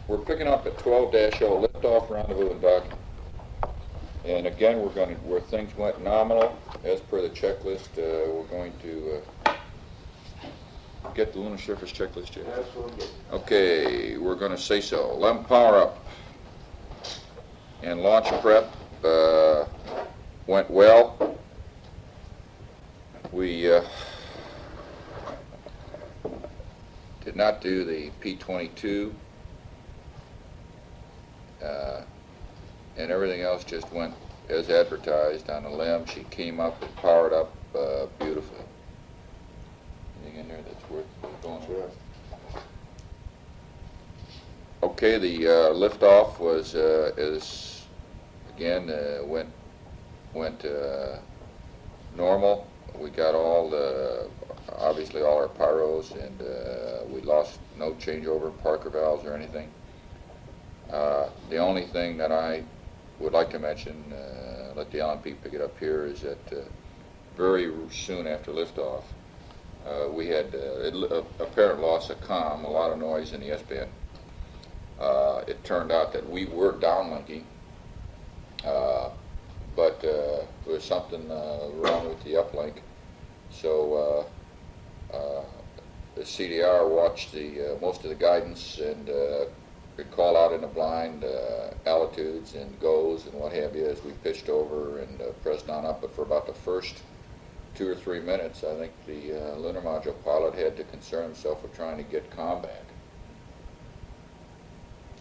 We're picking up at 12-0 liftoff rendezvous and docking. And again, where things went nominal, as per the checklist, we're going to get the lunar surface checklist yet? Absolutely. Okay, we're going to say so. LEM power up and launch prep went well. We did not do the P-22, and everything else just went as advertised on the LEM. She came up and powered up beautifully. Anything in there that's worth going over? Okay, the liftoff was went normal. We got obviously all our pyros, and we lost no changeover Parker valves or anything. The only thing that I would like to mention, let the LMP pick it up here, is that very soon after liftoff, we had apparent loss of comm, a lot of noise in the S-band. It turned out that we were downlinking, but there was something wrong with the uplink. So the CDR watched most of the guidance and could call out in the blind altitudes and goes and what have you as we pitched over and pressed on up. But for about the first 2 or 3 minutes, I think the lunar module pilot had to concern himself with trying to get comm back.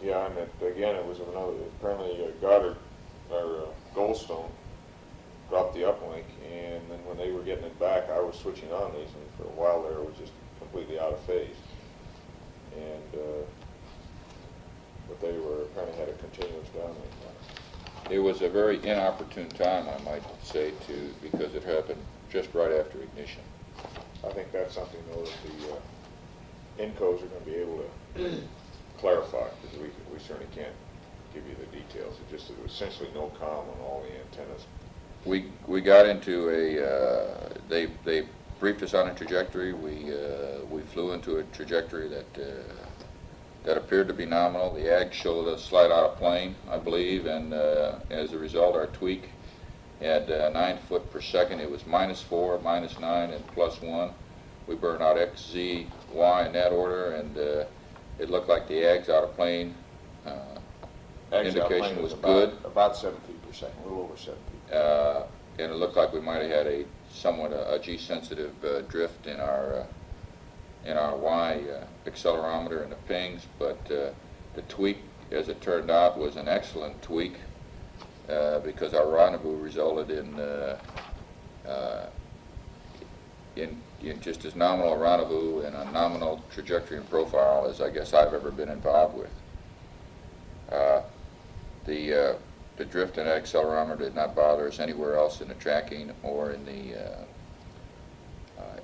Yeah, and again, it was apparently Goddard, or Goldstone, dropped the uplink, and then when they were getting it back, I was switching on these, and for a while there, it was just completely out of phase. And but they apparently had a continuous downlink. It was a very inopportune time, I might say, because it happened just right after ignition. I think that's something, though, that the INCOs are going to be able to clarify, because we certainly can't give you the details. It just there was essentially no comm on all the antennas. We got into they briefed us on a trajectory. We flew into a trajectory that appeared to be nominal. The ag showed us slide out of plane, I believe, and as a result, our tweak had 9 foot per second. It was -4, -9, and +1. We burned out X, Z, Y in that order, and it looked like the ag's out of plane indication was good. About 7 feet per second, a little over 7 feet. And it looked like we might have had a somewhat a G-sensitive drift in our Y accelerometer and the pings, but the tweak, as it turned out, was an excellent tweak because our rendezvous resulted in just as nominal a rendezvous and a nominal trajectory and profile as I guess I've ever been involved with. The drift in the accelerometer did not bother us anywhere else in the tracking or in the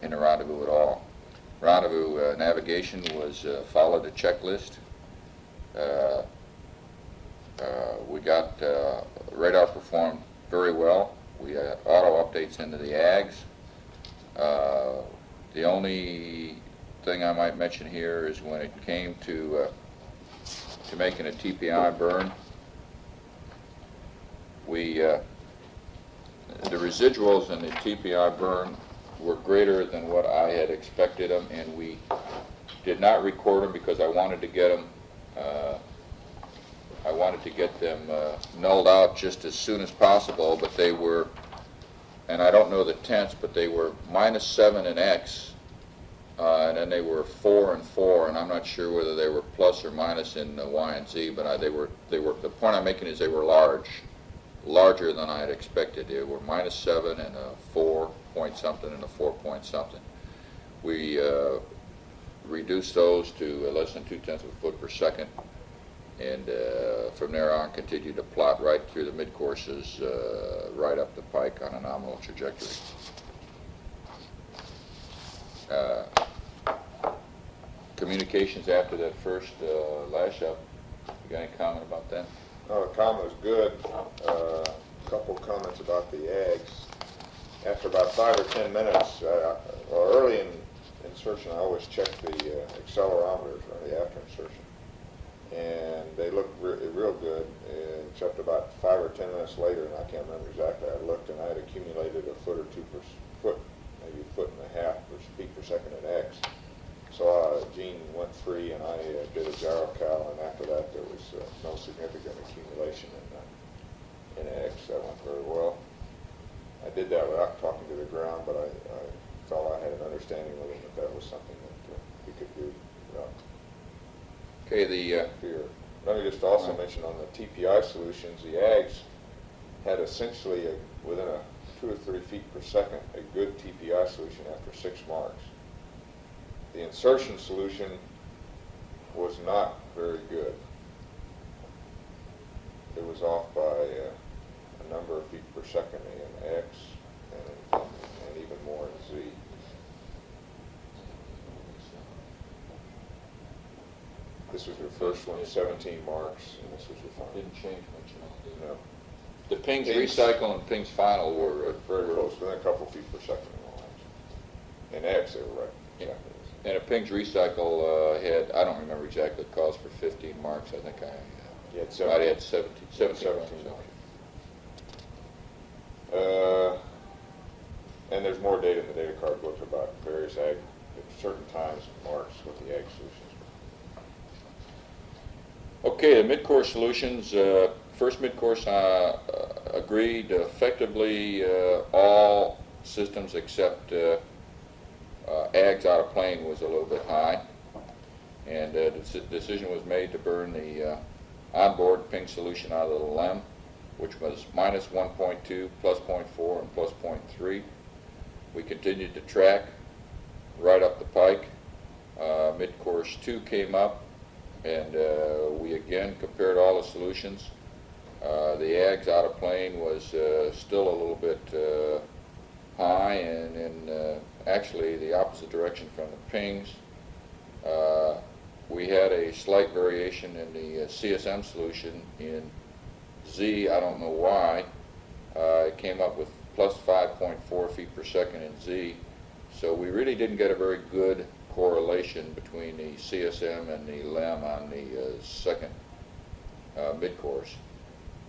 rendezvous at all. Rendezvous navigation was followed the checklist. We got radar performed very well. We had auto updates into the ags. The only thing I might mention here is when it came to making a TPI burn, the residuals in the TPI burn were greater than what I had expected them, and we did not record them because I wanted to get them nulled out just as soon as possible. But they were, and I don't know the tenths, but they were -7 in X, and then they were 4 and 4, and I'm not sure whether they were plus or minus in Y and Z. But they were. The point I'm making is they were larger than I had expected. They were -7 and a 4 point something and a 4 point something. We reduced those to less than 0.2 of a foot per second, and from there on continued to plot right through the mid-courses, right up the pike on a nominal trajectory. Communications after that first lash up, you got any comment about that? No, the comment was good. A couple comments about the ags. After about 5 or 10 minutes, early in insertion, I always check the accelerometers or the after insertion. And except about 5 or 10 minutes later, and I can't remember exactly, I looked and I had accumulated a foot or two per foot, maybe a foot and a half per feet per second at X. So Gene went free and I did a gyro cal, and after that there was no significant accumulation in X. That went very well. I did that without talking to the ground, but I felt I had an understanding with him that that was something that we could do without fear. Let me just also mention on the TPI solutions, the AGS had essentially, within a 2 or 3 feet per second, a good TPI solution after 6 marks. The insertion solution was not very good. It was off by a number of feet per second in X and even more in Z. This was your first one, 17 marks, and this was your final. Didn't change much. No. The pings recycle and pings final were Very close, within a couple feet per second in all. In X, they were right. Yeah. And a pings recycle had, I don't remember exactly the cost for 15 marks. I think You had I had 17 marks. And there's more data in the data card book about various ag at certain times marks with the ag solutions. Okay, the mid-course solutions. First mid-course agreed effectively all systems except AGS out of plane was a little bit high, and the decision was made to burn the onboard ping solution out of the LEM, which was minus 1.2, plus 0.4, and plus 0.3. We continued to track right up the pike. Mid-course 2 came up, and we again compared all the solutions. The AGS out of plane was still a little bit high, and in actually the opposite direction from the pings. We had a slight variation in the CSM solution in Z. I don't know why. It came up with plus 5.4 feet per second in Z. So we really didn't get a very good correlation between the CSM and the LEM on the second mid-course.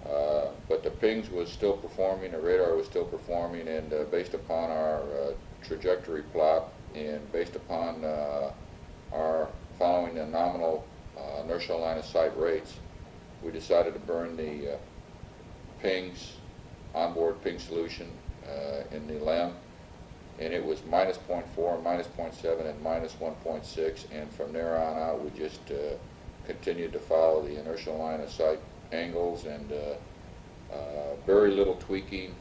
But the pings was still performing, the radar was still performing, and based upon our trajectory plot and based upon our following the nominal inertial line of sight rates, we decided to burn the pings, onboard ping solution in the LEM, and it was minus 0.4, minus 0.7, and minus 1.6, and from there on out we just continued to follow the inertial line of sight angles, and very little tweaking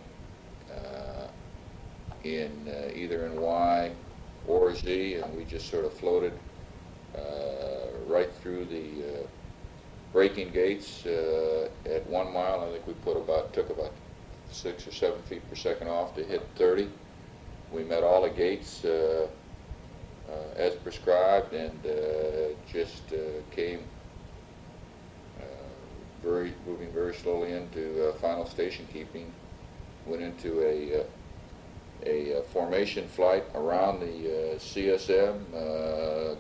in either in Y or Z, and we just sort of floated right through the braking gates at 1 mile. I think we took about 6 or 7 feet per second off to hit 30. We met all the gates as prescribed, and just came moving very slowly into final station keeping. Went into a formation flight around the CSM,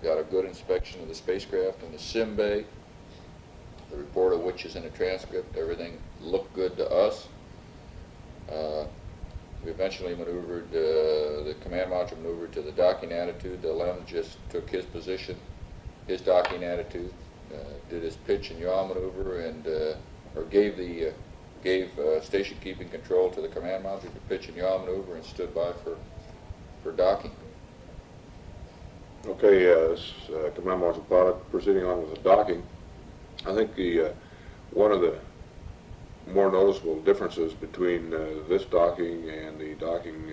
got a good inspection of the spacecraft in the sim bay, the report of which is in a transcript. Everything looked good to us. We eventually maneuvered, the command module maneuvered to the docking attitude. The LEM just took his position, his docking attitude, did his pitch and yaw maneuver, and or gave station keeping control to the command module to pitch and yaw maneuver, and stood by for docking. Okay, this command module pilot proceeding on with the docking. I think one of the more noticeable differences between this docking and the docking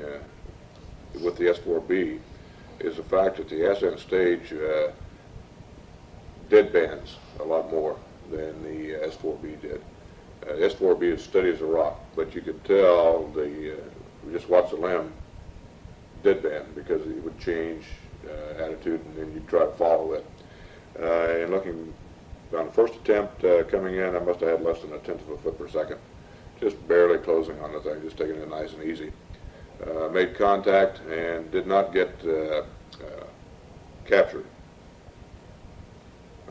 with the S4B is the fact that the ascent stage deadbands a lot more than the S4B did. S4B is steady as a rock, but you could tell we just watched the LEM deadband because it would change attitude, and then you'd try to follow it. And looking on the first attempt coming in, I must have had less than 1/10 of a foot per second, just barely closing on the thing, just taking it nice and easy. Made contact and did not get captured.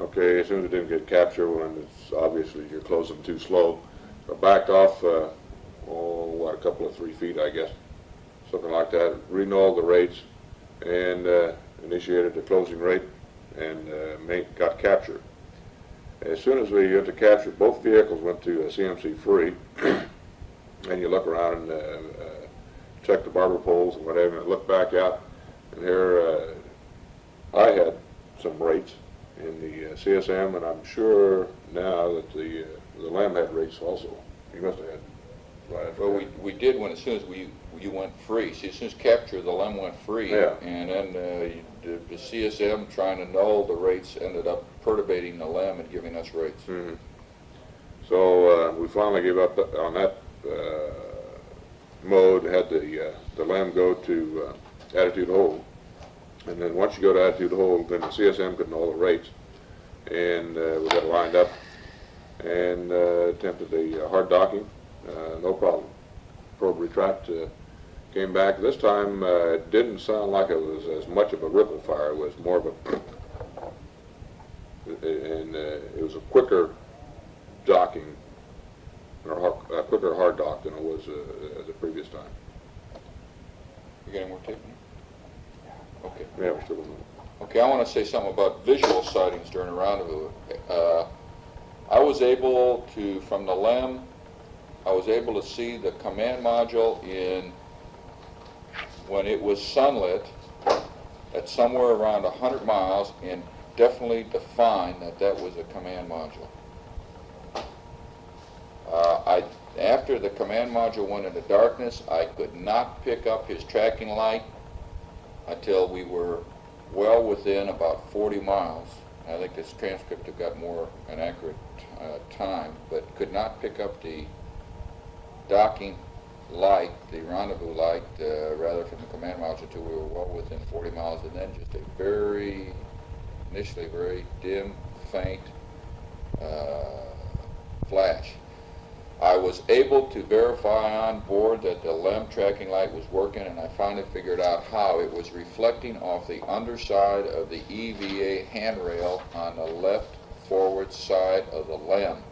Okay, as soon as it didn't get captured, when it's obviously you're closing too slow, backed off, a couple of 3 feet, I guess, something like that, renulled the rates, and initiated the closing rate, and got capture. As soon as we got to capture, both vehicles went to CMC free, and you look around and check the barber poles and whatever, and look back out, and here I had some rates in the CSM, and I'm sure now that the LAM had rates also. You must have had. Right. Well, we did when as soon as you went free. See, as soon as capture, the LEM went free, Yeah. and then the CSM trying to null the rates ended up perturbating the LEM and giving us rates. Mm-hmm. So we finally gave up on that mode. Had the LAM go to attitude hold, and then once you go to attitude hold, then the CSM could null the rates, and we got lined up and attempted the hard docking. No problem. Probe retract came back. This time it didn't sound like it was as much of a ripple fire. It was more of a, and it was a quicker docking, or a quicker hard dock than it was the previous time. You got any more tape? Okay. Yeah, we're still on. Okay, I want to say something about visual sightings during a rendezvous. I was able to, from the LEM, I was able to see the command module when it was sunlit at somewhere around 100 miles, and definitely define that was a command module. After the command module went into darkness, I could not pick up his tracking light until we were well within about 40 miles. I think this transcript have got more an accurate time, but could not pick up the docking light, the rendezvous light, rather from the command module until we were well within 40 miles, and then just a initially very dim, faint flash. I was able to verify on board that the LEM tracking light was working, and I finally figured out how. It was reflecting off the underside of the EVA handrail on the left forward side of the LEM.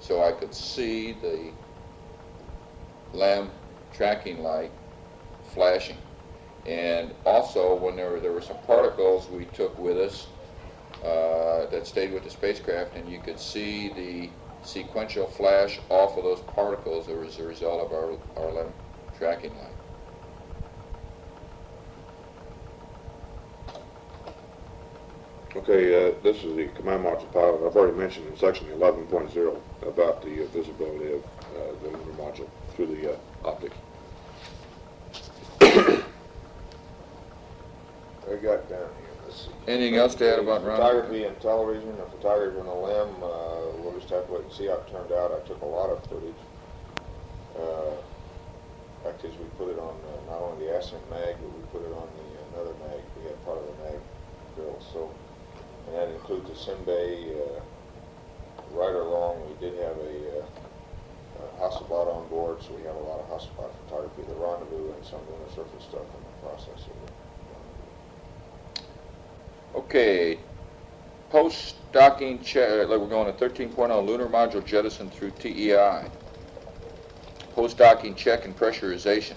So I could see the LEM tracking light flashing. And also, when there were some particles we took with us that stayed with the spacecraft, and you could see the sequential flash off of those particles as a result of our LEM tracking light. Okay, this is the command module pilot. I've already mentioned in section 11.0 about the visibility of the lunar module through the optics. I got down here. Let's see. Anything else to add about photography and television? The photography on the LEM, we'll just have to wait and see how it turned out. I took a lot of footage. In fact, as we put it on not only the Ascent mag, but we put it on another mag. We had part of the mag drill. So, and that includes the sim bay. Right along, we did have a Hasselblad on board, so we have a lot of Hasselblad photography, the rendezvous, and some lunar surface stuff in the process of it. Okay, post-docking check, we're going to 13.0, lunar module jettison through TEI. Post-docking check and pressurization.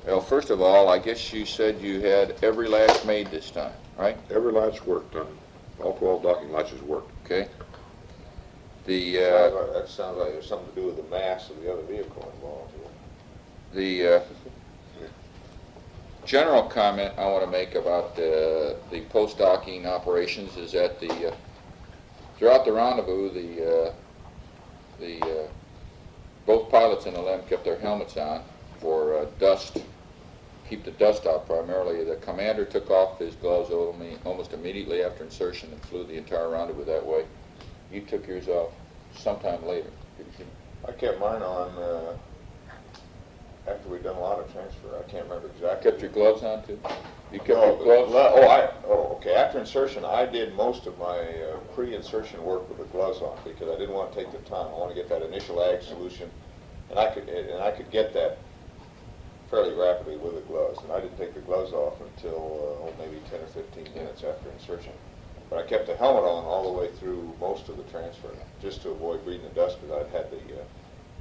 Well, first of all, I guess you said you had every latch made this time, right? Every latch worked on all 12 docking latches worked. Okay. That sounds like there's something to do with the mass of the other vehicle involved here. The general comment I want to make about the post-docking operations is that throughout the rendezvous, both pilots in the LEM kept their helmets on for dust, keep the dust out primarily. The commander took off his gloves almost immediately after insertion and flew the entire rendezvous that way. You took yours off sometime later, didn't you? I kept mine on after we'd done a lot of transfer. I can't remember exactly. Kept your gloves on too? You kept your gloves? Okay. After insertion, I did most of my pre-insertion work with the gloves on because I didn't want to take the time. I want to get that initial ag solution, and I could get that fairly rapidly with the gloves. And I didn't take the gloves off until maybe 10 or 15 minutes after insertion. But I kept the helmet on all the way through most of the transfer, just to avoid breathing the dust, because I'd had the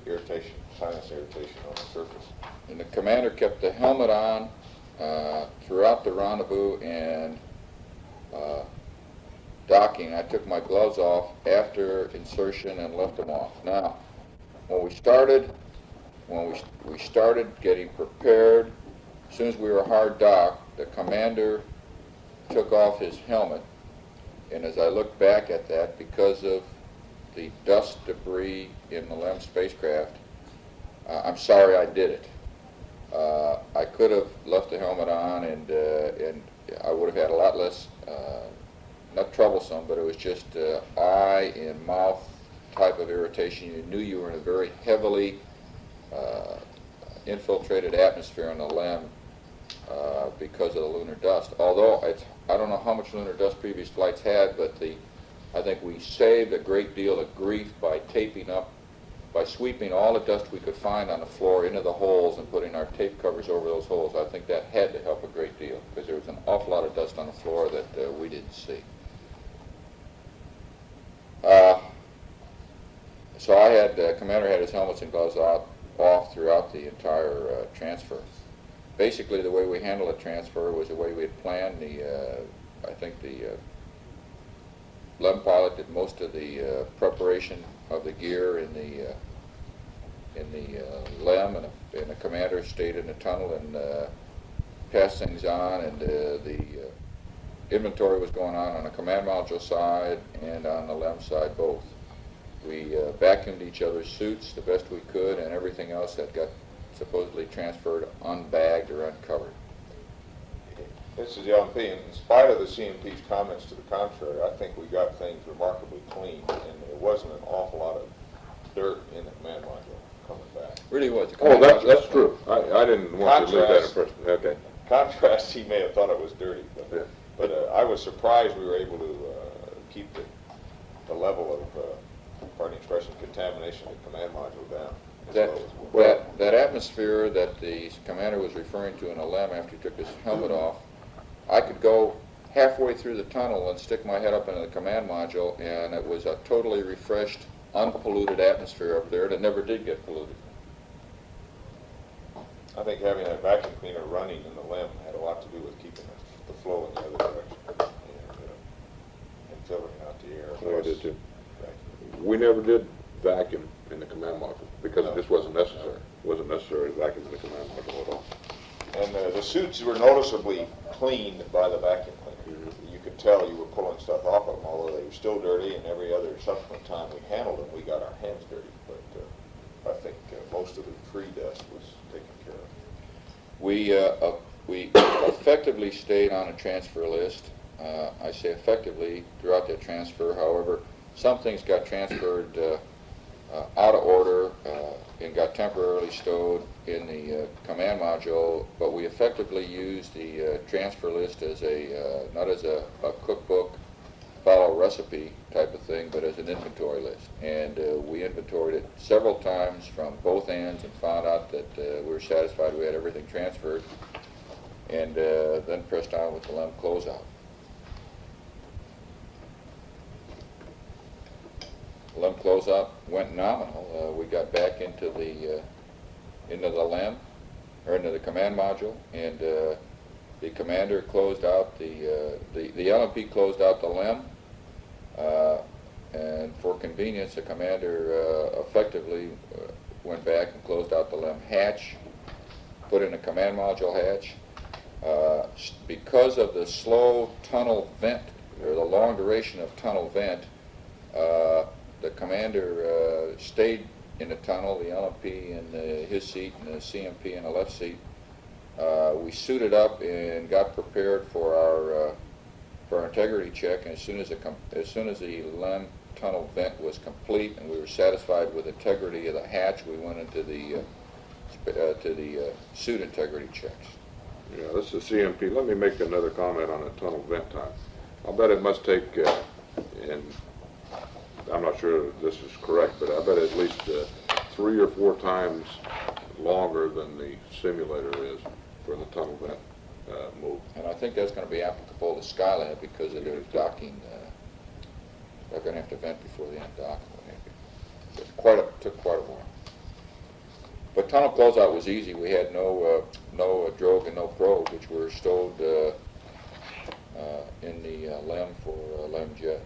irritation, sinus irritation on the surface. And the commander kept the helmet on throughout the rendezvous and docking. I took my gloves off after insertion and left them off. Now, when we started getting prepared, as soon as we were hard docked, the commander took off his helmet, and as I look back at that, because of the dust debris in the LEM spacecraft, I'm sorry I did it. I could have left the helmet on, and I would have had a lot less, not troublesome, but it was just eye and mouth type of irritation. You knew you were in a very heavily infiltrated atmosphere in the LEM because of the lunar dust. Although I don't know how much lunar dust previous flights had, but I think we saved a great deal of grief by taping up, by sweeping all the dust we could find on the floor into the holes and putting our tape covers over those holes. I think that had to help a great deal because there was an awful lot of dust on the floor that we didn't see. So I had, commander had his helmets and gloves off throughout the entire transfer. Basically, the way we handled the transfer was the way we had planned. I think the LEM pilot did most of the preparation of the gear in the LEM, and the commander stayed in the tunnel and passed things on, and the inventory was going on the command module side and on the LEM side both. We vacuumed each other's suits the best we could, and everything else that got supposedly transferred unbagged or uncovered. This is the LMP, and in spite of the CMP's comments to the contrary, I think we got things remarkably clean, and there wasn't an awful lot of dirt in the command module coming back. Really was. Oh, that's true. I didn't want to leave that impression. Okay. Contrast, he may have thought it was dirty, but, Yeah. I was surprised we were able to keep the level of, pardon the expression, contamination in the command module down. That atmosphere that the commander was referring to in the LEM after he took his helmet off, I could go halfway through the tunnel and stick my head up into the command module, and it was a totally refreshed, unpolluted atmosphere up there that never did get polluted. I think having that vacuum cleaner running in the LEM had a lot to do with keeping the flow in the other direction and filtering out the air. Oh, I did too. We never did vacuum in the command module because it just wasn't necessary. It wasn't necessary to vacuum in the command module at all. And the suits were noticeably cleaned by the vacuum cleaner. Mm-hmm. You could tell you were pulling stuff off of them, although they were still dirty, and every other subsequent time we handled them, we got our hands dirty. But I think most of the free dust was taken care of. We effectively stayed on a transfer list. I say effectively throughout that transfer. However, some things got transferred out of order and got temporarily stowed in the command module, but we effectively used the transfer list as not as a cookbook, follow recipe type of thing, but as an inventory list. And we inventoried it several times from both ends and found out that we were satisfied we had everything transferred, and then pressed on with the LEM closeout. LEM closeout went nominal. We got back into the LEM, or into the command module, and the commander closed out the LMP closed out the LEM, and for convenience, the commander effectively went back and closed out the LEM hatch, put in a command module hatch. Because of the slow tunnel vent, or the long duration of tunnel vent, the commander stayed in the tunnel, the LMP in his seat and the CMP in the left seat. We suited up and got prepared for our integrity check, and as soon as the LEM tunnel vent was complete and we were satisfied with the integrity of the hatch, we went into the suit integrity checks. Yeah, this is CMP. Let me make another comment on the tunnel vent time. I'll bet it must take, and I'm not sure this is correct, but I bet at least 3 or 4 times longer than the simulator is for the tunnel vent move. And I think that's going to be applicable to Skylab because of their docking. They're going to have to vent before the end dock. It took quite a while. But tunnel closeout was easy. We had no drogue and no probe, which were stowed in the LEM for LEM jet.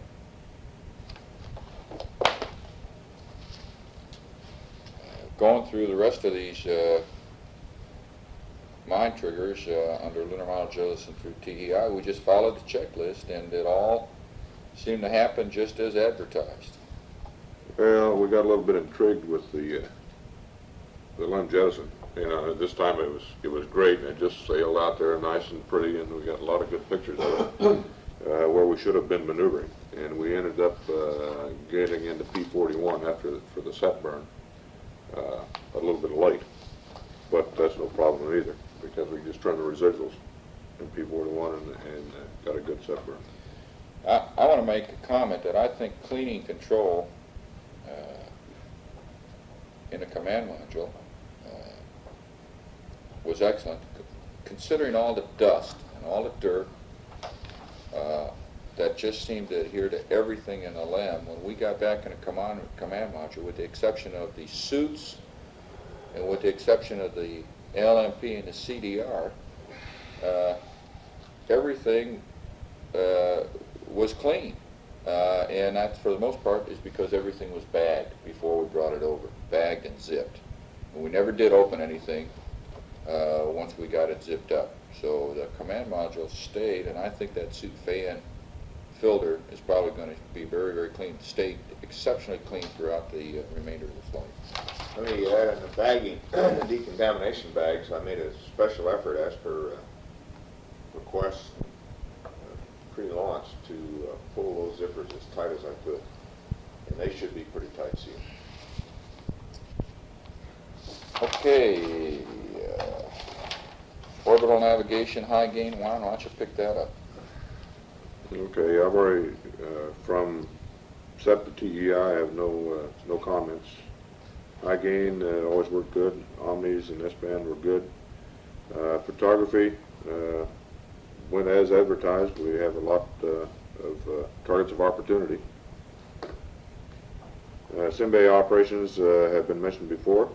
Going through the rest of these mine triggers under lunar modulus and through TEI, we just followed the checklist, and it all seemed to happen just as advertised. Well, we got a little bit intrigued with the LEM jettison. You know, this time it was great, and it just sailed out there nice and pretty, and we got a lot of good pictures of it where we should have been maneuvering, and we ended up getting into P41 for the set burn a little bit late, but that's no problem either because we just turned the residuals in P41 and got a good set burn. I want to make a comment that I think cleaning control in a command module was excellent, considering all the dust and all the dirt that just seemed to adhere to everything in the LEM. When we got back in a command module, with the exception of the suits and with the exception of the LMP and the CDR, everything was clean. And that, for the most part, is because everything was bagged before we brought it over, bagged and zipped. And we never did open anything once we got it zipped up. So the command module stayed, and I think that suit fan filter is probably going to be very, very clean, stay exceptionally clean throughout the remainder of the flight. Let me add in the bagging, the decontamination bags, I made a special effort as per request pre-launch to pull those zippers as tight as I could, and they should be pretty tight sealed. Okay, orbital navigation, high gain, why don't you pick that up? Okay, I've already, from set to TEI, I have no comments. High gain always worked good. Omnis and S-band were good. Photography went as advertised. We have a lot of targets of opportunity. SimBay operations have been mentioned before.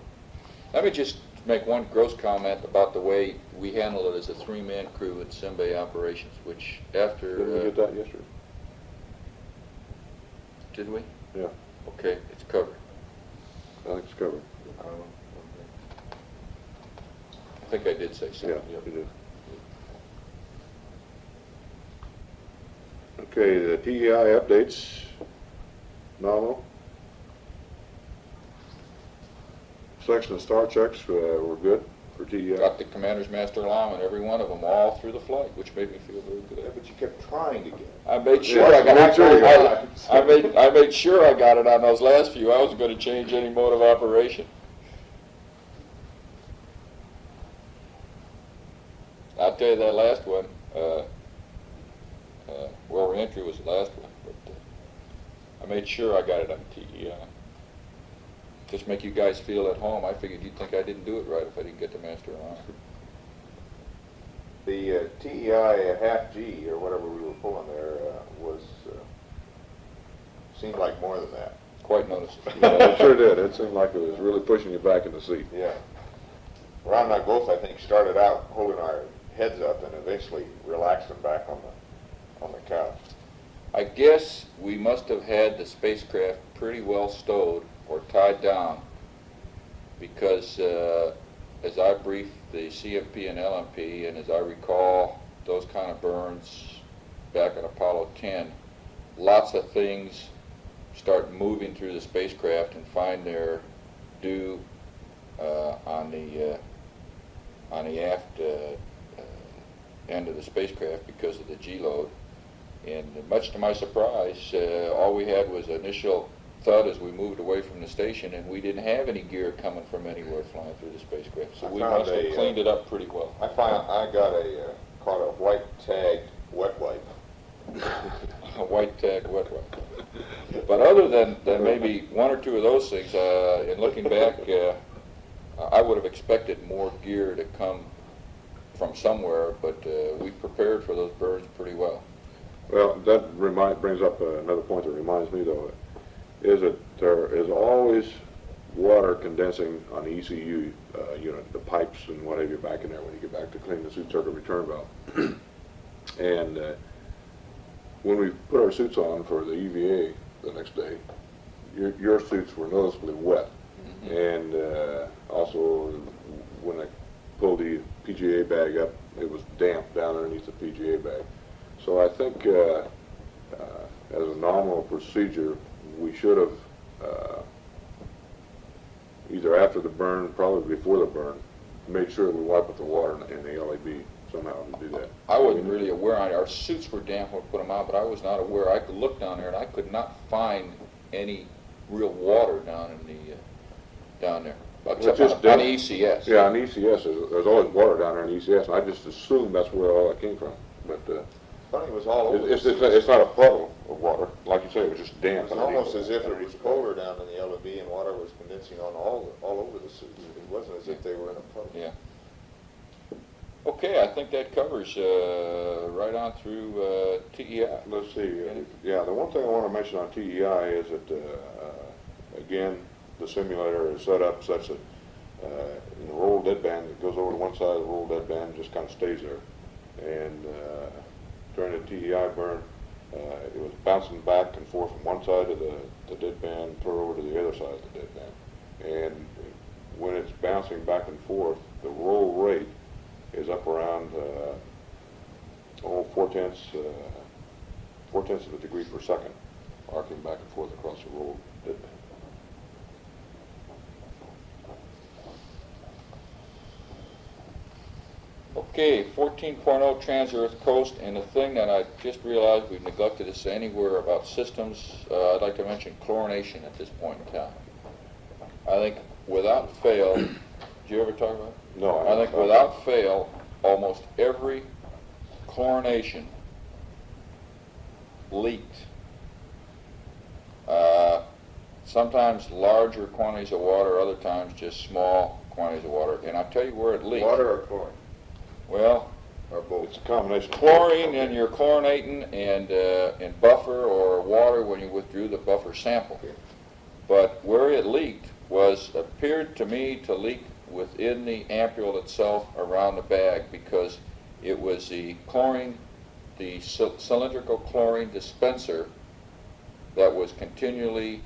Let me just make one gross comment about the way we handle it as a three-man crew at SimBay operations, which after... Didn't we get that yesterday? Did we? Yeah. Okay, it's covered. I think it's covered. I think I did say something. Yeah, you did. Okay, the TEI updates, nominal. Selection of star checks were good for TEI. Got the commander's master allowance, every one of them, all through the flight, which made me feel very Yeah, good. but you kept trying to get it. I made sure Yeah, I got made sure you got it. I made sure I got it on those last few. I wasn't going to change any mode of operation. I'll tell you that last one. Well, reentry was the last one, but I made sure I got it on TEI. Just make you guys feel at home. I figured you'd think I didn't do it right if I didn't get the master allowance. The TEI half G, or whatever we were pulling there, seemed like more than that. Quite noticeable. Yeah, it sure did. It seemed like it was really pushing you back in the seat. Yeah. Ron and I both, I think, started out holding our heads up and eventually relaxed them back on the couch. I guess we must have had the spacecraft pretty well stowed or tied down, because as I briefed the CFP and LMP, and as I recall those kind of burns back on Apollo 10, lots of things start moving through the spacecraft and find their due on the aft end of the spacecraft because of the G load. And much to my surprise, all we had was initial thud as we moved away from the station, and we didn't have any gear coming from anywhere flying through the spacecraft. So we must have cleaned it up pretty well. I caught a white tagged wet wipe. A white tag wet wipe. But other than maybe one or two of those things, in looking back, I would have expected more gear to come from somewhere, but we prepared for those burns pretty well. Well, that brings up another point that reminds me, though, is that there has always water condensing on the ECU unit, the pipes and what have you back in there when you get back to clean the suit circuit return valve. And when we put our suits on for the EVA the next day, your suits were noticeably wet. And also, when I pulled the PGA bag up, it was damp down underneath the PGA bag. So I think as a normal procedure, we should have, either after the burn, probably before the burn, made sure we wipe up the water in the LAB somehow to do that. I wasn't really aware. Our suits were damp when we put them out, but I was not aware. I could look down there, and I could not find any real water down in the down there. Except on ECS. Yeah, on ECS, there's always water down there in ECS, and I just assumed that's where all that came from. But Funny, it was all over. it's not a puddle of water, like you say. It was just damp. It was almost as if it was colder down in the LOB and water was condensing on all over the suit. It wasn't as if they were in a puddle. Yeah. Okay, I think that covers right on through TEI. Let's see. Yeah, the one thing I want to mention on TEI is that again, the simulator is set up such that in the roll deadband, it goes over to one side of the roll deadband and just kind of stays there. And during the TEI burn, it was bouncing back and forth from one side of the deadband, clear over to the other side of the deadband. And when it's bouncing back and forth, the roll rate is up around 4/10 of a degree per second, arcing back and forth across the roll deadband. Okay, 14.0 trans-Earth coast, and the thing that I just realized we've neglected to say anywhere about systems, I'd like to mention chlorination at this point in time. I think without fail, did you ever talk about it? No. I think without fail, almost every chlorination leaked. Sometimes larger quantities of water, other times just small quantities of water, and I'll tell you where it leaked. Water or chlorine? Well, Or both? It's a combination. chlorine in your chlorinating and buffer or water when you withdrew the buffer sample. But where it leaked appeared to me to leak within the ampule itself around the bag, because it was the chlorine, the cylindrical chlorine dispenser that was continually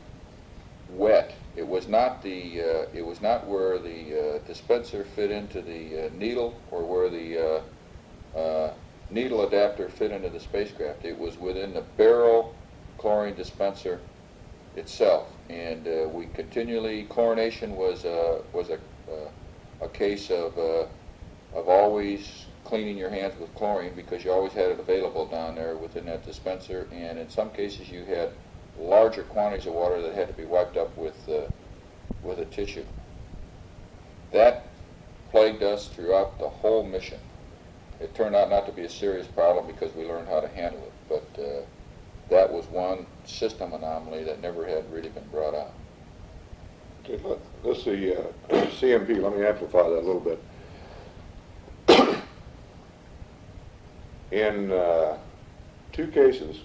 wet. It was not where the dispenser fit into the needle, or where the needle adapter fit into the spacecraft. It was within the barrel chlorine dispenser itself, and we continually, chlorination was a case of always cleaning your hands with chlorine, because you always had it available down there within that dispenser, and in some cases you had larger quantities of water that had to be wiped up with a tissue. That plagued us throughout the whole mission. It turned out not to be a serious problem because we learned how to handle it, but that was one system anomaly that never had really been brought out. Okay, let's see, CMP, let me amplify that a little bit. In 2 cases,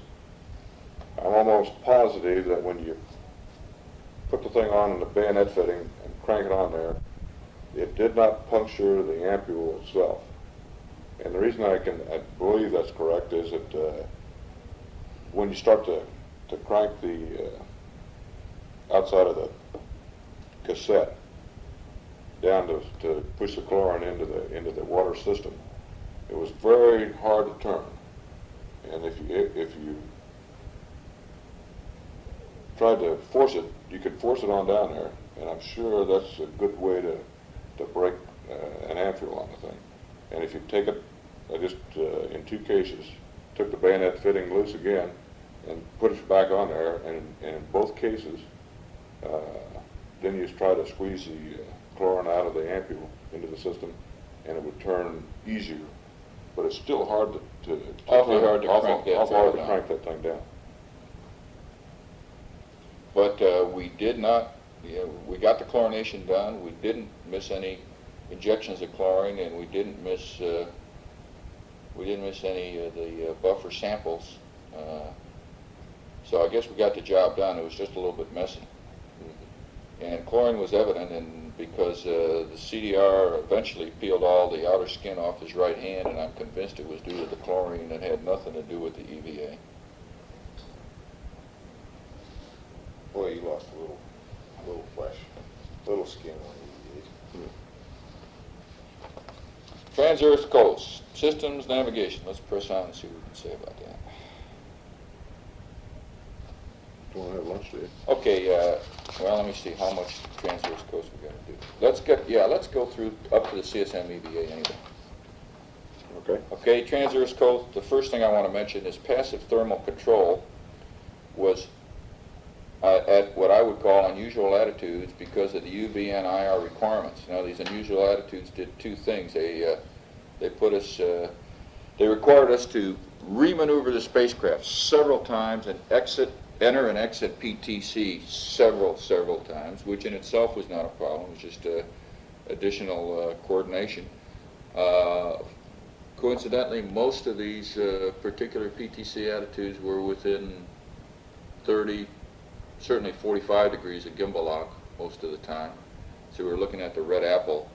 I'm almost positive that when you put the thing on in the bayonet fitting and crank it on there, it did not puncture the ampule itself. And the reason I believe that's correct is that when you start to crank the outside of the cassette down to push the chlorine into the water system, it was very hard to turn. And if you tried to force it, you could force it on down there, and I'm sure that's a good way to break an ampule on the thing. And if you take it, I just, in 2 cases, took the bayonet fitting loose again and put it back on there, and in both cases, then you try to squeeze the chlorine out of the ampule into the system, and it would turn easier. But it's still hard Awfully hard to crank that thing down. But we did not, we got the chlorination done. We didn't miss any injections of chlorine, and we didn't miss any of the buffer samples. So I guess we got the job done. It was just a little bit messy. And chlorine was evident, and because the CDR eventually peeled all the outer skin off his right hand, and I'm convinced it was due to the chlorine and had nothing to do with the EVA. Boy, he lost a little flesh, little skin on the Trans-Earth coast, systems, navigation. Let's press on and see what we can say about that. Do you want to have lunch today? Okay, well, let me see how much trans-Earth coast we got to do. Let's go through up to the CSM EVA anyway. Okay. Okay, trans-Earth coast, the first thing I want to mention is passive thermal control was at what I would call unusual latitudes because of the UV and IR requirements. Now, these unusual latitudes did two things. They put us, they required us to remaneuver the spacecraft several times and enter and exit PTC several times, which in itself was not a problem. It was just additional coordination. Coincidentally, most of these particular PTC attitudes were within 30, certainly 45 degrees of gimbal lock most of the time. So we were looking at the red apple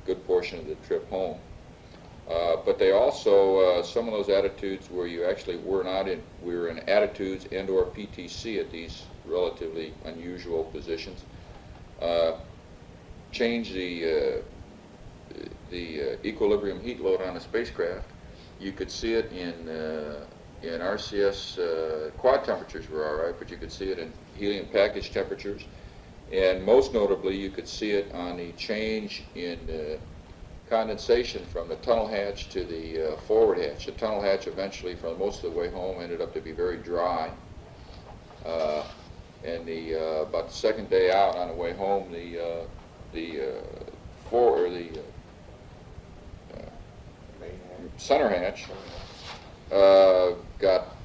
good portion of the trip home. But they also, some of those attitudes where you actually were not in, we were in attitudes and or PTC at these relatively unusual positions, change the equilibrium heat load on the spacecraft. You could see it in RCS, quad temperatures were all right, but you could see it in helium package temperatures. And most notably, you could see it on the change in condensation from the tunnel hatch to the forward hatch. The tunnel hatch eventually, for most of the way home, ended up to be very dry. And about the second day out on the way home, the center hatch got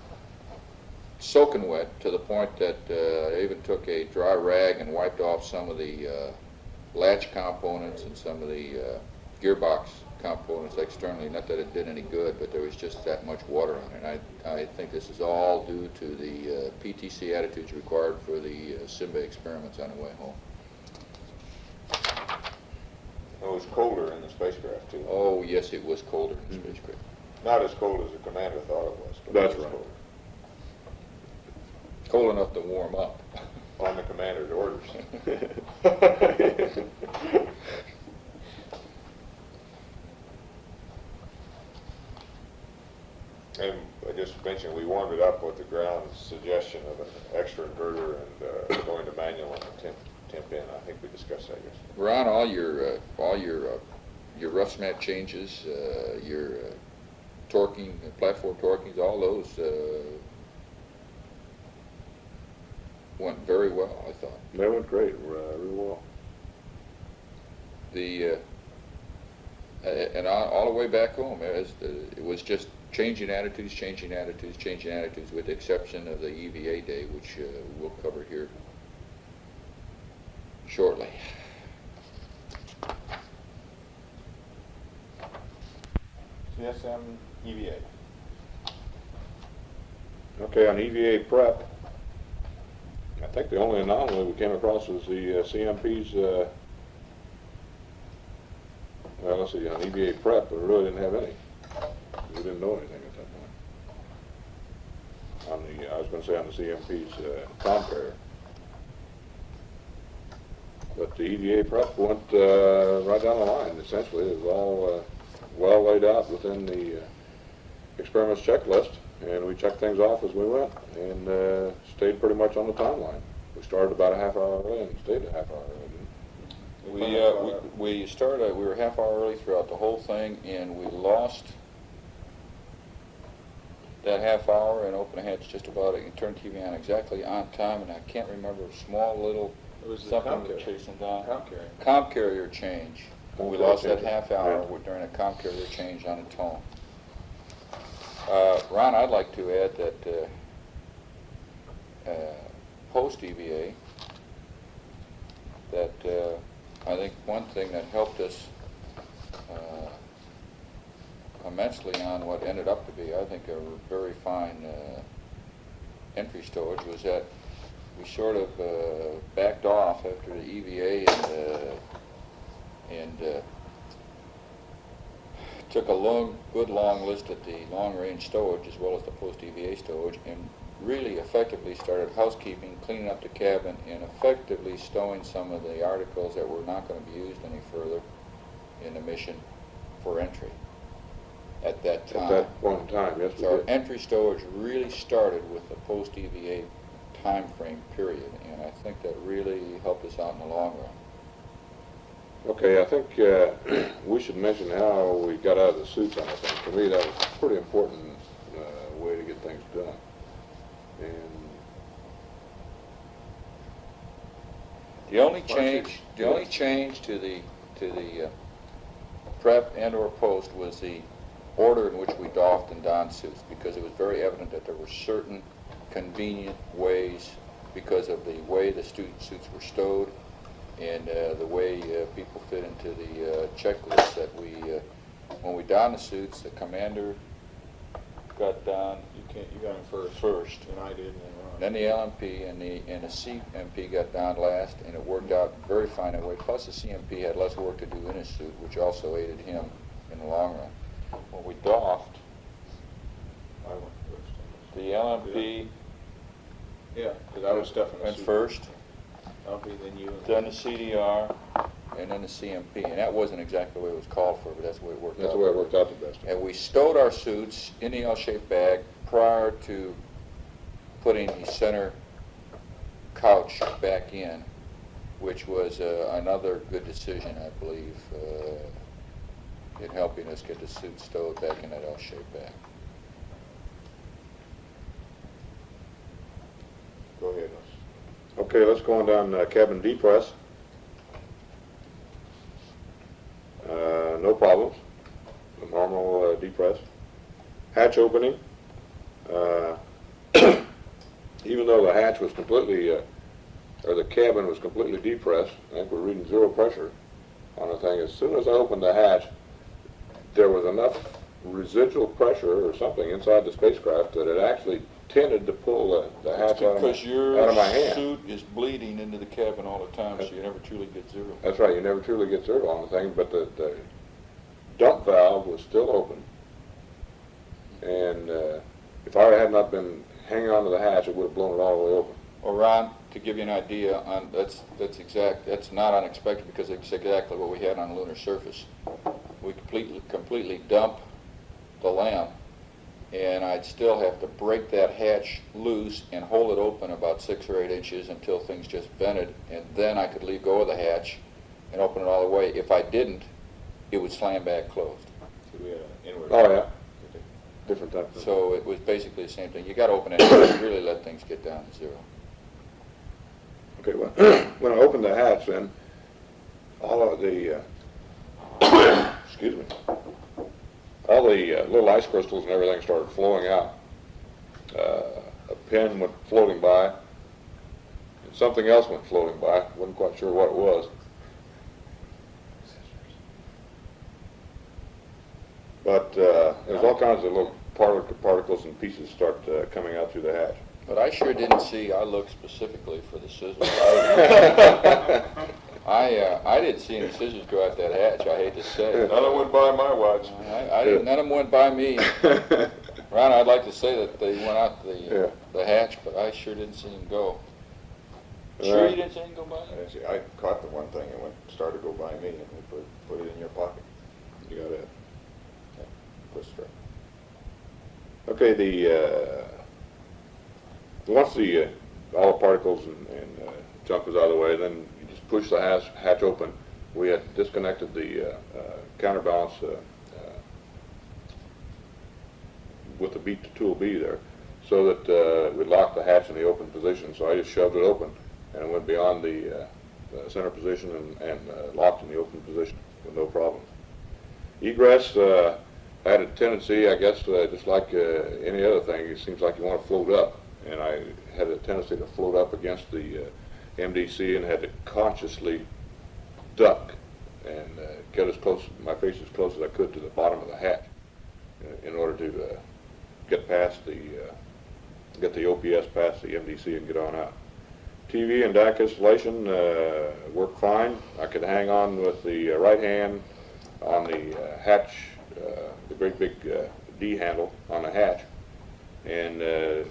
soaking wet to the point that I even took a dry rag and wiped off some of the latch components and some of the gearbox components externally. Not that it did any good, but there was just that much water on it. I think this is all due to the PTC attitudes required for the Simba experiments on the way home. It was colder in the spacecraft, too. Oh, yes, it was colder in the spacecraft. Not as cold as the commander thought it was. But That's it was right. colder. Cold enough to warm up. On the commander's orders. And I just mentioned we warmed it up with the ground suggestion of an extra inverter and going to manual on the temp in. I think we discussed that yesterday. Ron, all your rough snap changes, your torquing, platform torquings, all those went very well, I thought. They went great, really well. And all the way back home, it was just changing attitudes, with the exception of the EVA day, which we'll cover here shortly. CSM EVA. Okay, on EVA prep, I think the only anomaly we came across was the CMP's, well, let's see, on EVA prep, we really didn't have any. We didn't know anything at that point. On the, I was going to say on the CMP's com carrier. But the EVA prep went right down the line, essentially. It was all well laid out within the experiments checklist, and we checked things off as we went, and stayed pretty much on the timeline. We started about a half hour early and stayed a half hour early. We started. We were a half hour early throughout the whole thing, and we lost that half hour and opened the hatch just about and turned TV on exactly on time. And I can't remember a small little something that chasing down. Com carrier change. We lost that half hour during a com carrier change on a tone. Ron, I'd like to add that post EVA, that I think one thing that helped us immensely on what ended up to be, I think, a very fine entry stowage was that we sort of backed off after the EVA and took a good long list at the long-range stowage as well as the post-EVA stowage, and really effectively started housekeeping, cleaning up the cabin, and effectively stowing some of the articles that were not going to be used any further in the mission for entry at that time. At that point in time, yes, we So our did. entry stowage really started with the post-EVA time frame period, and I think that really helped us out in the long run. Okay, I think we should mention how we got out of the suits on this thing. To me, that was a pretty important way to get things done. And The only change to the prep and/or post was the order in which we doffed and donned suits, because it was very evident that there were certain convenient ways, because of the way the student suits were stowed and the way people fit into the checklist, that when we donned the suits, the commander got donned You got him first. and I did, and Then the LMP and the CMP got donned last, and it worked out very fine that way. Plus, the CMP had less work to do in his suit, which also aided him in the long run. When we doffed, I went first. the LMP Yeah, because I was definitely went first, LP, then you. then the CDR, and then the CMP. And that wasn't exactly the way it was called for, but that's the way it worked out. that's the way it worked out the best. And we stowed our suits in the L-shaped bag prior to putting the center couch back in, which was another good decision, I believe, in helping us get the suit stowed back in that L-shaped bag. Go ahead. Okay, let's go on down cabin depress. No problems. The normal depress. Hatch opening. Even though the hatch was completely, or the cabin was completely depressed, I think we're reading zero pressure on the thing. As soon as I opened the hatch, there was enough residual pressure or something inside the spacecraft that it actually tended to pull the hatch out of my hand. Suit is bleeding into the cabin all the time, so you never truly get zero. That's right, you never truly get zero on the thing, but the dump valve was still open. And if I had not been hanging onto the hatch, it would have blown it all the way open. Well, Ron, to give you an idea, that's not unexpected, because it's exactly what we had on the lunar surface. We completely dump the lamp, and I'd still have to break that hatch loose and hold it open about 6 or 8 inches until things just vented, and then I could leave go of the hatch and open it all the way. If I didn't, it would slam back closed. So we had an inward. Oh yeah, different type of. So it was basically the same thing. You got to open it and really let things get down to zero. Okay, well, when I opened the hatch, then all of the excuse me, all the little ice crystals and everything started flowing out. A pin went floating by, and something else went floating by. Wasn't quite sure what it was. But there's all kinds of little particles and pieces start coming out through the hatch. But I sure didn't see. I looked specifically for the scissors. I didn't see any scissors go out that hatch. I hate to say. None of them went by my watch. None of them went by me. Ron, I'd like to say that they went out the hatch, but I sure didn't see them go. Sure, you didn't see them go by? I caught the one thing and started to go by me, and we put it in your pocket. You got it. Push straight. Okay, once all the particles and junk was out of the way, then you just push the hatch open. We had disconnected the counterbalance with the tool B there, so that we locked the hatch in the open position. So I just shoved it open, and it went beyond the center position and locked in the open position with no problem. Egress, I had a tendency, I guess, just like any other thing, it seems like you want to float up. And I had a tendency to float up against the MDC and had to consciously duck and get my face as close as I could to the bottom of the hatch in order to get the OPS past the MDC and get on out. TV and DAC installation worked fine. I could hang on with the right hand on the hatch, the great big D handle on the hatch, and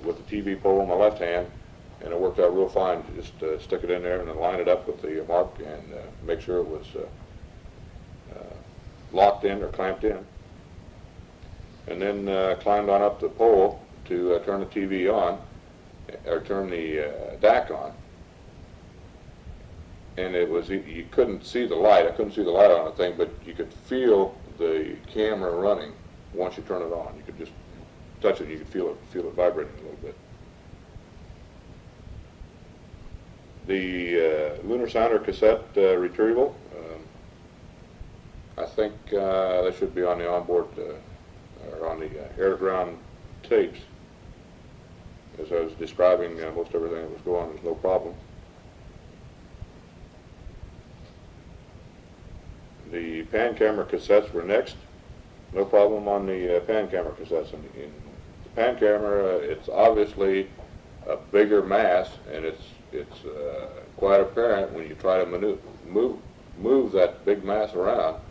with the TV pole in my left hand, and it worked out real fine. Just stick it in there and then line it up with the mark and make sure it was locked in or clamped in. And then climbed on up the pole to turn the TV on, or turn the DAC on. And it was, you couldn't see the light. I couldn't see the light on the thing, but you could feel the camera running once you turn it on. You could just touch it and you could feel it vibrating a little bit. The lunar sounder cassette retrieval, I think that should be on the onboard, or on the air-to-ground tapes. As I was describing most everything that was going on, there's no problem. The pan camera cassettes were next. No problem on the pan camera cassettes. In the pan camera, it's obviously a bigger mass, and it's quite apparent when you try to move that big mass around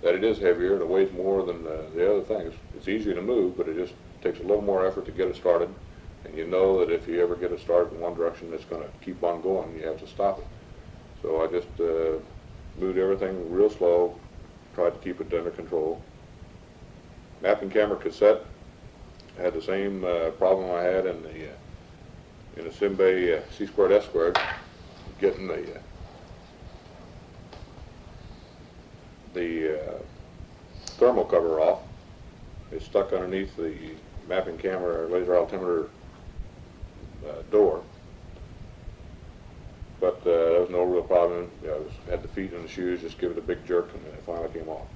that it is heavier and it weighs more than the other things. It's easy to move, but it just takes a little more effort to get it started. And you know that if you ever get it started in one direction, it's going to keep on going. You have to stop it. So I just moved everything real slow, tried to keep it under control. Mapping camera cassette had the same problem I had in the Simbay C² S², getting the thermal cover off. It's stuck underneath the mapping camera laser altimeter door. But there was no real problem. I had the feet in the shoes, just give it a big jerk, and it finally came off.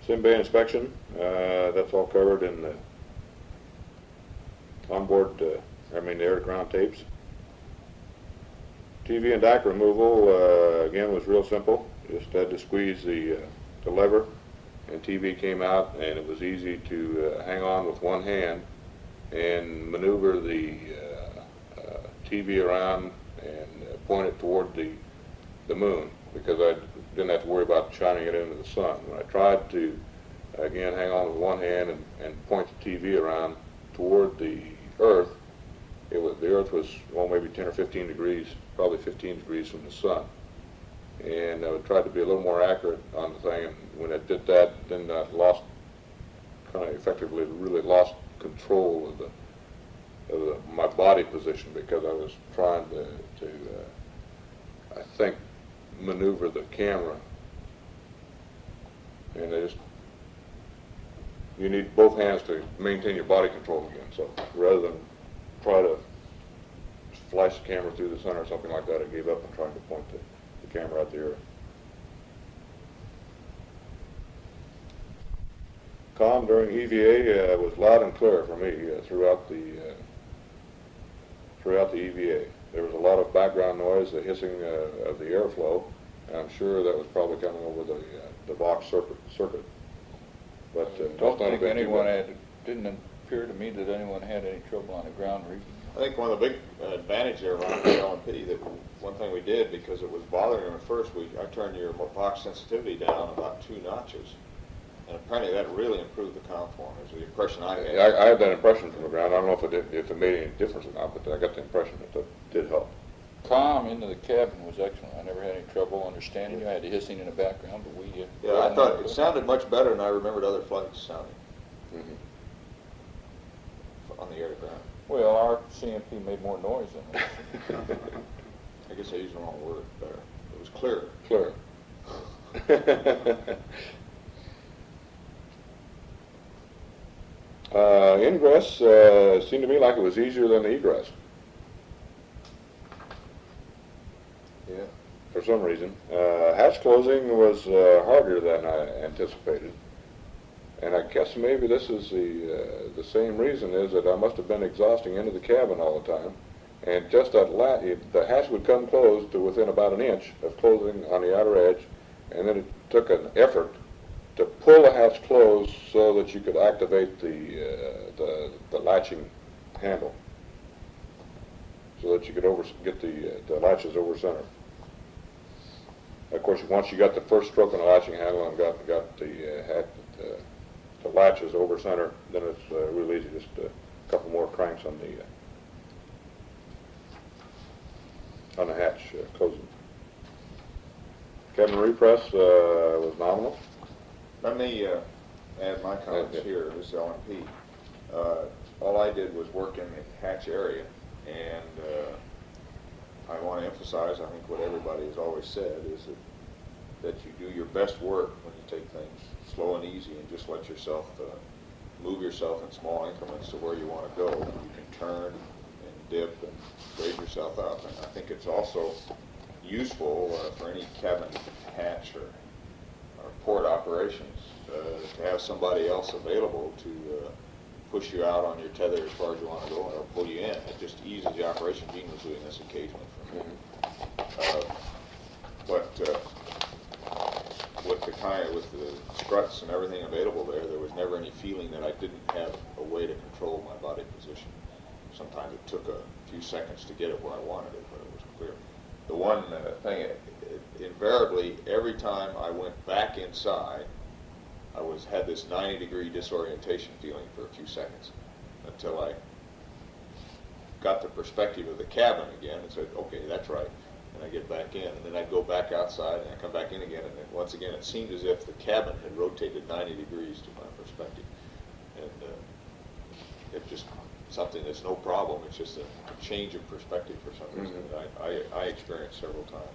Simbay inspection, that's all covered in the onboard, the air-to-ground tapes. TV and DAC removal, again, was real simple. Just had to squeeze the lever, and TV came out, and it was easy to hang on with one hand and maneuver the TV around and point it toward the moon, because I didn't have to worry about shining it into the sun. When I tried to, again, hang on with one hand and point the TV around toward the Earth, the Earth was, well, maybe 10 or 15 degrees, probably 15 degrees from the sun. And I tried to be a little more accurate on the thing, and when I did that, then I lost, kind of effectively really lost control of my body position, because I was trying to I think, maneuver the camera. And you need both hands to maintain your body control again. So rather than try to flash the camera through the sun or something like that, I gave up on trying to point the camera out the Earth. Comm during EVA was loud and clear for me throughout the EVA. There was a lot of background noise, the hissing of the airflow, and I'm sure that was probably coming over the box circuit. But I don't think anyone didn't appear to me that anyone had any trouble on the ground reading. I think one of the big advantages there around the LMP, that one thing we did, because it was bothering him at first, I turned your box sensitivity down about 2 notches. And apparently that really improved the comm form, is the impression I had. I had that impression from the ground. I don't know if it made any difference or not, but I got the impression that did help. Comm into the cabin was excellent. I never had any trouble understanding you. I had the hissing in the background, but we... yeah, I thought it sounded much better than I remembered other flights sounding. On the air to ground. Well, our CMP made more noise than us. I guess I used the wrong word there. It was clearer. Clear. Ingress seemed to me like it was easier than the egress. Yeah. For some reason. Hatch closing was harder than I anticipated. And I guess maybe this is the same reason, is that I must have been exhausting into the cabin all the time. And just that the hatch would come closed to within about an inch of closing on the outer edge, and then it took an effort to pull the hatch closed so that you could activate the latching handle. that you could get the latches over center. Of course, once you got the first stroke on the latching handle and got the latches over center, then it's real easy. Just a couple more cranks on the hatch closing. Cabin repress was nominal. Let me add my comments Okay. here. This is LMP. All I did was work in the hatch area, and I want to emphasize, I think what everybody has always said is that you do your best work when you take things slow and easy and just let yourself move yourself in small increments to where you want to go. And you can turn and dip and raise yourself up. And I think it's also useful for any cabin hatch or port operations to have somebody else available to push you out on your tether as far as you want to go or pull you in. It just eases the operation. Gene was doing this occasionally for me. With the struts and everything available there was never any feeling that I didn't have a way to control my body position. Sometimes it took a few seconds to get it where I wanted it, but it was clear. The one thing, invariably, every time I went back inside, I had this 90-degree disorientation feeling for a few seconds until I got the perspective of the cabin again and said, okay, that's right. And I get back in, and then I'd go back outside, and I come back in again, and then once again it seemed as if the cabin had rotated 90 degrees to my perspective. And it's just something that's no problem. It's just a change of perspective for some reason that I experienced several times.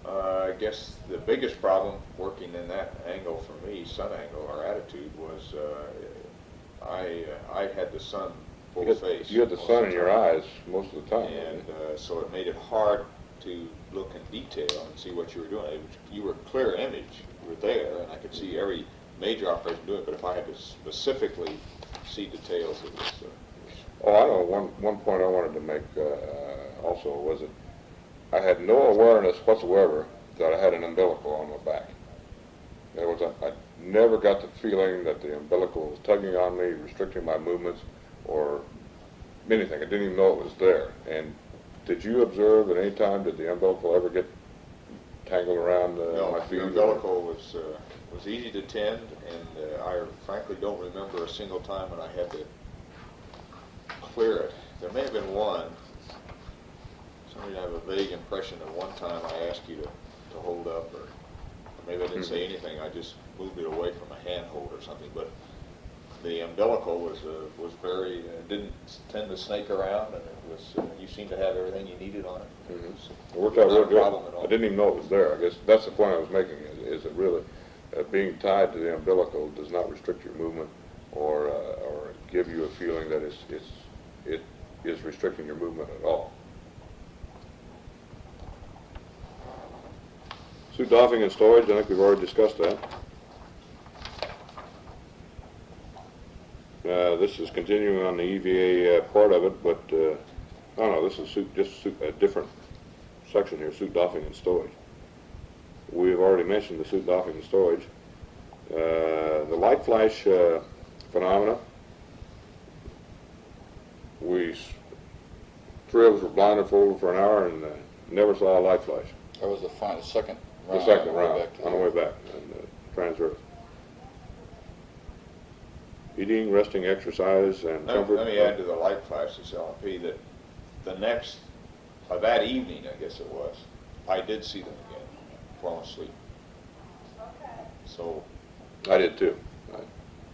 I guess the biggest problem working in that angle for me, sun angle or attitude, was I had the sun full face. You had the sun in your eyes most of the time. And so it made it hard to look in detail and see what you were doing. You were clear image, you were there, and I could see every major operation do it, but if I had to specifically see details, it was... Oh, I know. One point I wanted to make also was that I had no awareness whatsoever that I had an umbilical on my back. I never got the feeling that the umbilical was tugging on me, restricting my movements, or anything. I didn't even know it was there. And did you observe at any time, did the umbilical ever get tangled around my feet? The umbilical was easy to tend, and I frankly don't remember a single time when I had to clear it. There may have been one. I have a vague impression that one time I asked you to hold up, or maybe I didn't say anything. I just moved it away from a handhold or something. But the umbilical was very didn't tend to snake around, and it was you seemed to have everything you needed on it. It worked out real Not a problem good. at all. I didn't even know it was there. I guess that's the point I was making. Is that really being tied to the umbilical does not restrict your movement or give you a feeling that it is restricting your movement at all. Suit doffing and storage, I think we've already discussed that. This is continuing on the EVA part of it, but no, this is a different section here, suit doffing and storage. We've already mentioned the suit doffing and storage. The light flash phenomena, three of us were blindfolded for an hour and never saw a light flash. That was the second round. The second round, back to on the way back, and trans-earth. Eating, resting, exercise, and comfort. Let me add to the light flashes, LMP, that the next, that evening, I guess it was, I did see them again, falling asleep. So I did too.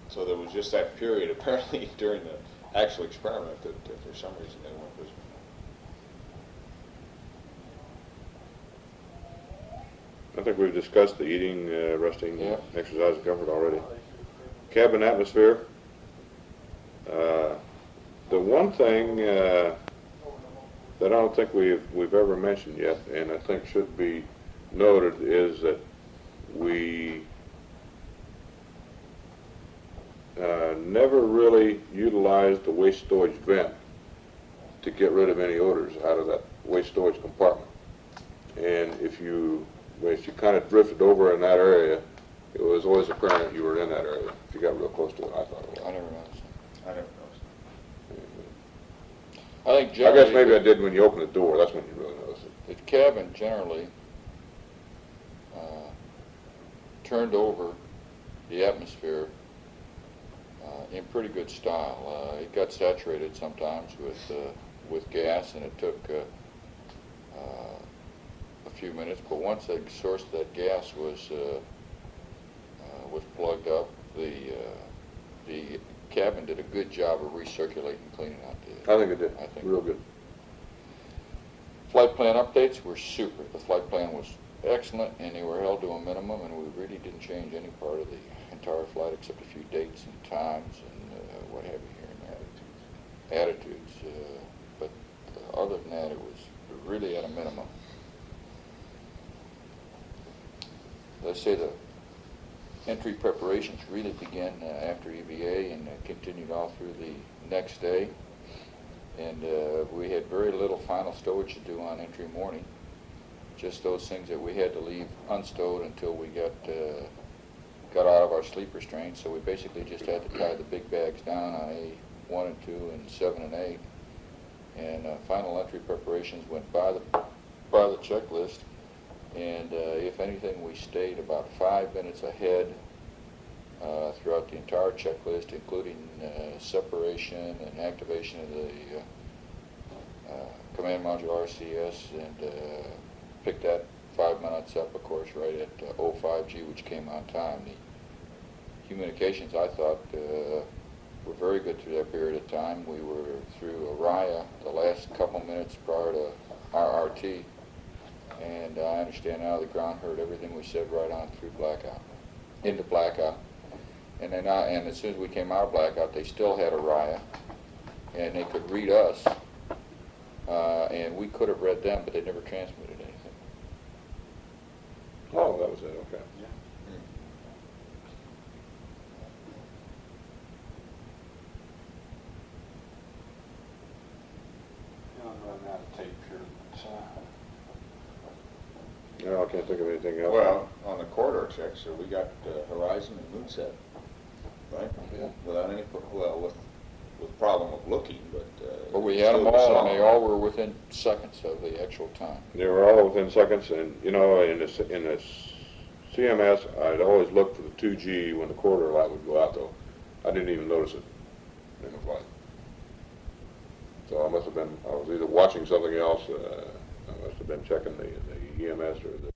So there was just that period, apparently, during the actual experiment that for some reason they weren't visible. I think we've discussed the eating, resting, Yeah. exercise, and comfort already. Cabin atmosphere. The one thing that I don't think we've ever mentioned yet, and I think should be noted, is that we never really utilized the waste storage vent to get rid of any odors out of that waste storage compartment. And if you kind of drifted over in that area, it was always apparent you were in that area. If you got real close to it, I thought it I was. never noticed I never noticed. it. I think I generally... guess maybe I did when you opened the door. That's when you really noticed it. The cabin generally turned over the atmosphere in pretty good style. It got saturated sometimes with gas, and it took a few minutes. But once the source of that gas was plugged up, the cabin did a good job of recirculating and cleaning out the. I think it did. I think Real good. Flight plan updates were super. The flight plan was excellent, and they were held to a minimum, and we really didn't change any part of the entire flight except a few dates and times and what have you here and there. Attitudes. But other than that, it was really at a minimum. Let's say the entry preparations really began after EVA and continued all through the next day. And we had very little final stowage to do on entry morning. Just those things that we had to leave unstowed until we got out of our sleep restraints. So we basically just had to tie the big bags down on A1 and 2 and 7 and 8. And final entry preparations went by the checklist. And if anything, we stayed about 5 minutes ahead throughout the entire checklist, including separation and activation of the command module RCS, and picked that 5 minutes up, of course, right at 05G, which came on time. The communications, I thought, were very good through that period of time. We were through Araya the last couple minutes prior to RRT, and I understand now the ground heard everything we said right on through blackout, into blackout. And then and as soon as we came out of blackout, they still had Araya, and they could read us, and we could have read them, but they never transmitted anything. Oh, that was it. Okay. Yeah. I'm running out of tape here. No, I can't think of anything else. Well, on the corridor check, so we got Horizon and Moonset, right? Yeah. Without any, with problem of looking, but. But we had them all, and they all were within seconds of the actual time. They were all within seconds, and you know, in this CMS, I'd always look for the 2G when the corridor light would go out, though. I didn't even notice it in the flight. So I was either watching something else, I must have been checking the EMS or the